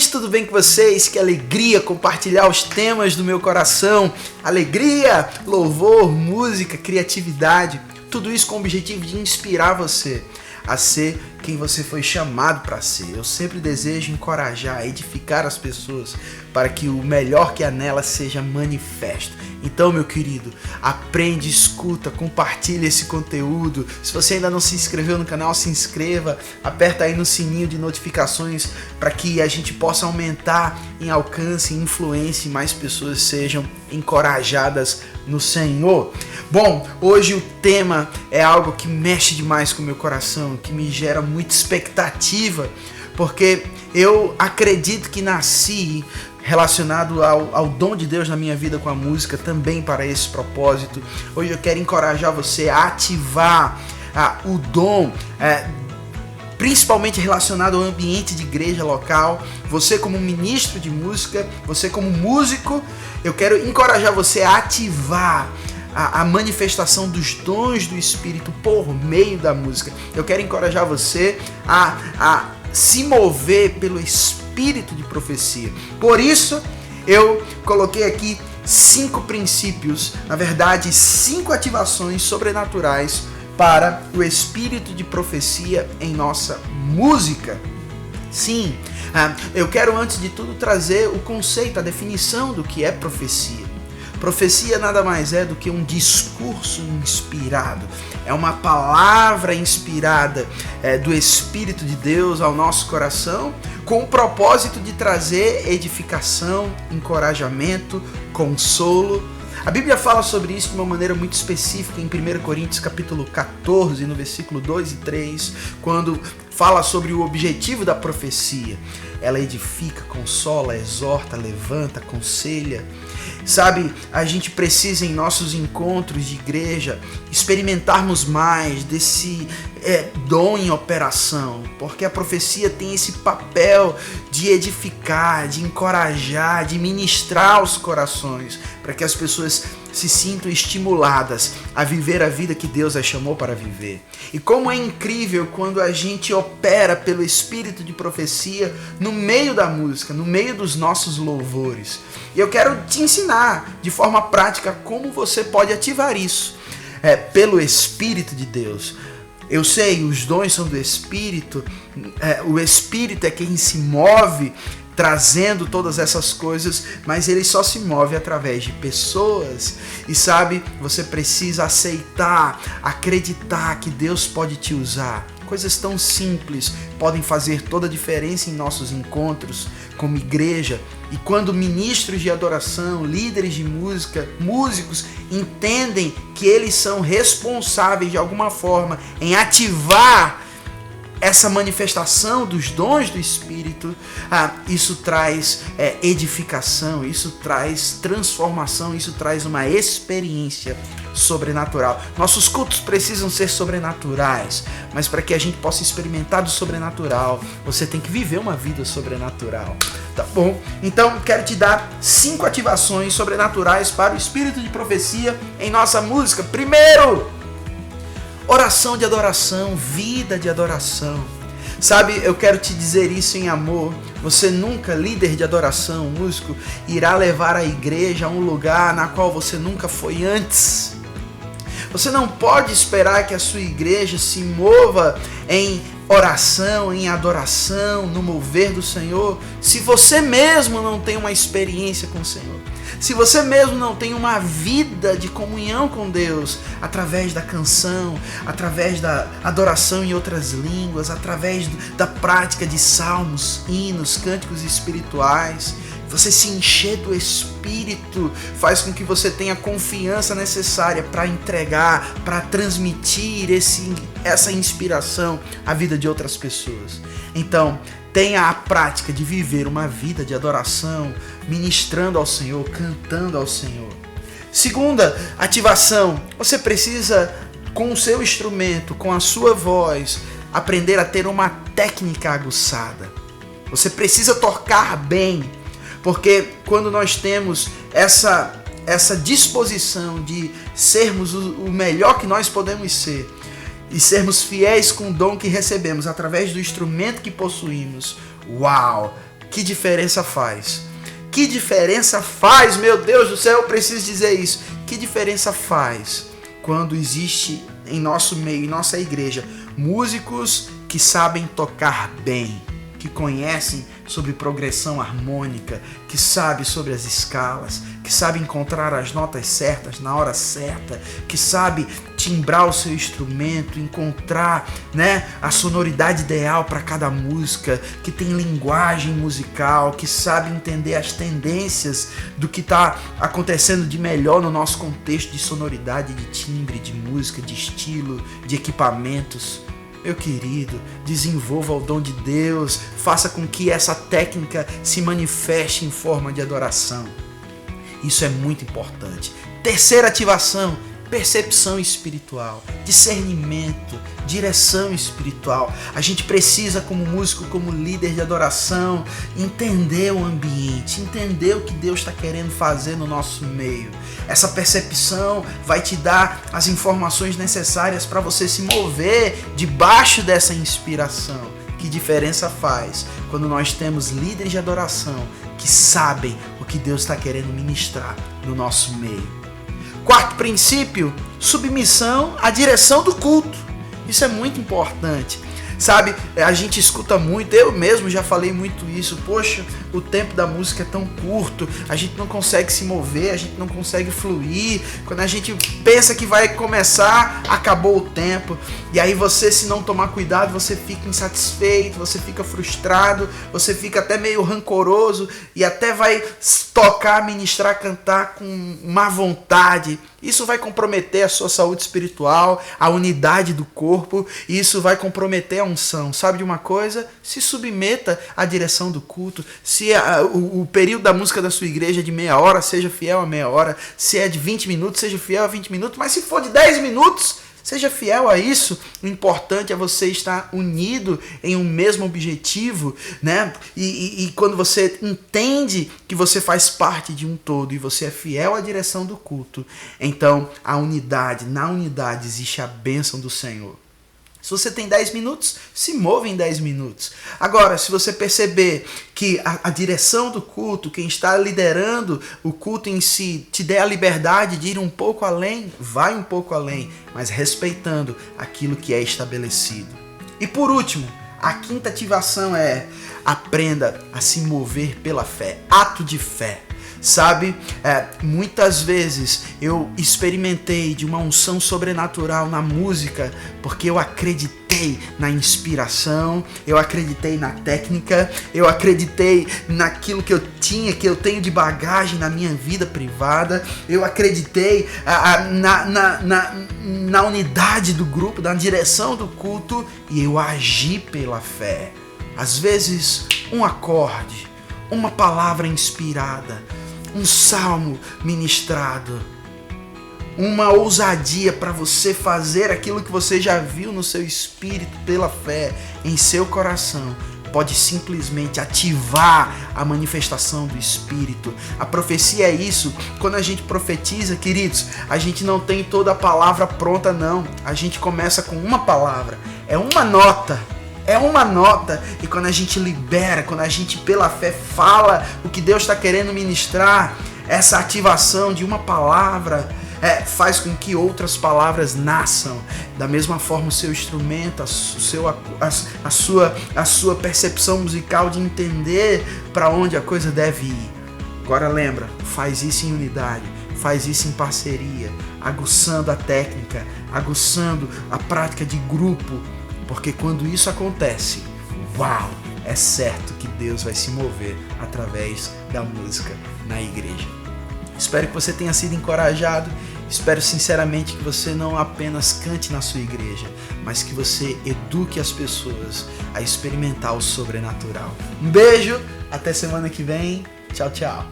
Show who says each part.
Speaker 1: gente, tudo bem com vocês? Que alegria compartilhar os temas do meu coração. Alegria, louvor, música, criatividade. Tudo isso com o objetivo de inspirar você a ser quem você foi chamado para ser. Eu sempre desejo encorajar, edificar as pessoas para que o melhor que há nelas seja manifesto. Então, meu querido, aprende, escuta, compartilha esse conteúdo. Se você ainda não se inscreveu no canal, se inscreva. Aperta aí no sininho de notificações para que a gente possa aumentar em alcance, em influência e mais pessoas sejam encorajadas no Senhor. Bom, hoje o tema é algo que mexe demais com o meu coração, que me gera muita expectativa, porque eu acredito que nasci relacionado ao dom de Deus na minha vida com a música, também para esse propósito. Hoje eu quero encorajar você a ativar o dom, principalmente relacionado ao ambiente de igreja local. Você como ministro de música, você como músico, eu quero encorajar você a ativar a manifestação dos dons do Espírito por meio da música. Eu quero encorajar você a se mover pelo Espírito de profecia. Por isso, eu coloquei aqui 5 princípios, na verdade 5 ativações sobrenaturais para o Espírito de profecia em nossa música. Sim, eu quero antes de tudo trazer o conceito, a definição do que é profecia. Profecia nada mais é do que um discurso inspirado. É uma palavra inspirada do Espírito de Deus ao nosso coração, com o propósito de trazer edificação, encorajamento, consolo. A Bíblia fala sobre isso de uma maneira muito específica em 1 Coríntios capítulo 14, no versículo 2 e 3, quando fala sobre o objetivo da profecia. Ela edifica, consola, exorta, levanta, aconselha. Sabe, a gente precisa em nossos encontros de igreja experimentarmos mais desse dom em operação, porque a profecia tem esse papel de edificar, de encorajar, de ministrar os corações, para que as pessoas se sintam estimuladas a viver a vida que Deus as chamou para viver. E como é incrível quando a gente opera pelo Espírito de profecia no meio da música, no meio dos nossos louvores. E eu quero te ensinar de forma prática como você pode ativar isso pelo Espírito de Deus. Eu sei, os dons são do Espírito, o Espírito é quem se move trazendo todas essas coisas, mas ele só se move através de pessoas. E sabe, você precisa aceitar, acreditar que Deus pode te usar. Coisas tão simples podem fazer toda a diferença em nossos encontros como igreja. E quando ministros de adoração, líderes de música, músicos entendem que eles são responsáveis de alguma forma em ativar essa manifestação dos dons do Espírito, isso traz edificação, isso traz transformação, isso traz uma experiência sobrenatural. Nossos cultos precisam ser sobrenaturais, mas para que a gente possa experimentar do sobrenatural, você tem que viver uma vida sobrenatural. Tá bom? Então quero te dar 5 ativações sobrenaturais para o Espírito de profecia em nossa música. Primeiro, oração de adoração, vida de adoração. Sabe, eu quero te dizer isso em amor. Você nunca, líder de adoração, músico, irá levar a igreja a um lugar na qual você nunca foi antes. Você não pode esperar que a sua igreja se mova em oração, em adoração, no mover do Senhor, se você mesmo não tem uma experiência com o Senhor. Se você mesmo não tem uma vida de comunhão com Deus, através da canção, através da adoração em outras línguas, através da prática de salmos, hinos, cânticos espirituais, você se encher do Espírito faz com que você tenha a confiança necessária para entregar, para transmitir essa inspiração à vida de outras pessoas. Então, tenha a prática de viver uma vida de adoração, ministrando ao Senhor, cantando ao Senhor. Segunda ativação, você precisa, com o seu instrumento, com a sua voz, aprender a ter uma técnica aguçada. Você precisa tocar bem, porque quando nós temos essa disposição de sermos o melhor que nós podemos ser, e sermos fiéis com o dom que recebemos através do instrumento que possuímos, uau! Que diferença faz? Que diferença faz, meu Deus do céu, eu preciso dizer isso. Que diferença faz quando existe em nosso meio, em nossa igreja, músicos que sabem tocar bem, que conhecem sobre progressão harmônica, que sabem sobre as escalas, que sabem encontrar as notas certas na hora certa, que sabem timbrar o seu instrumento, encontrar, a sonoridade ideal para cada música, que tem linguagem musical, que sabe entender as tendências do que está acontecendo de melhor no nosso contexto de sonoridade, de timbre, de música, de estilo, de equipamentos. Meu querido, desenvolva o dom de Deus, faça com que essa técnica se manifeste em forma de adoração. Isso é muito importante. Terceira ativação, percepção espiritual, discernimento, direção espiritual. A gente precisa, como músico, como líder de adoração, entender o ambiente, entender o que Deus está querendo fazer no nosso meio. Essa percepção vai te dar as informações necessárias para você se mover debaixo dessa inspiração. Que diferença faz quando nós temos líderes de adoração que sabem o que Deus está querendo ministrar no nosso meio. Quarto princípio, submissão à direção do culto. Isso é muito importante. Sabe, a gente escuta muito, eu mesmo já falei muito isso. Poxa, o tempo da música é tão curto, a gente não consegue se mover, a gente não consegue fluir. Quando a gente pensa que vai começar, acabou o tempo. E aí você, se não tomar cuidado, você fica insatisfeito, você fica frustrado, você fica até meio rancoroso e até vai tocar, ministrar, cantar com má vontade. Isso vai comprometer a sua saúde espiritual, a unidade do corpo, e isso vai comprometer a unção. Sabe de uma coisa? Se submeta à direção do culto. Se o período da música da sua igreja é de meia hora, seja fiel a meia hora. Se é de 20 minutos, seja fiel a 20 minutos. Mas se for de 10 minutos, seja fiel a isso. O importante é você estar unido em um mesmo objetivo, E quando você entende que você faz parte de um todo e você é fiel à direção do culto, então na unidade existe a bênção do Senhor. Se você tem 10 minutos, se mova em 10 minutos. Agora, se você perceber que a direção do culto, quem está liderando o culto em si, te der a liberdade de ir um pouco além, vai um pouco além, mas respeitando aquilo que é estabelecido. E por último, a quinta ativação é: aprenda a se mover pela fé. Ato de fé. Sabe, muitas vezes eu experimentei de uma unção sobrenatural na música porque eu acreditei na inspiração, eu acreditei na técnica, eu acreditei naquilo que eu tenho de bagagem na minha vida privada, eu acreditei na unidade do grupo, na direção do culto, e eu agi pela fé. Às vezes, um acorde, uma palavra inspirada, um salmo ministrado, uma ousadia para você fazer aquilo que você já viu no seu espírito pela fé, em seu coração, pode simplesmente ativar a manifestação do Espírito. A profecia é isso. Quando a gente profetiza, queridos, a gente não tem toda a palavra pronta, não. A gente começa com uma palavra, é uma nota. É uma nota, e quando a gente libera, quando a gente pela fé fala o que Deus está querendo ministrar, essa ativação de uma palavra faz com que outras palavras nasçam. Da mesma forma, o seu instrumento, a sua percepção musical de entender para onde a coisa deve ir. Agora lembra, faz isso em unidade, faz isso em parceria, aguçando a técnica, aguçando a prática de grupo. Porque quando isso acontece, uau, é certo que Deus vai se mover através da música na igreja. Espero que você tenha sido encorajado. Espero sinceramente que você não apenas cante na sua igreja, mas que você eduque as pessoas a experimentar o sobrenatural. Um beijo, até semana que vem. Tchau, tchau.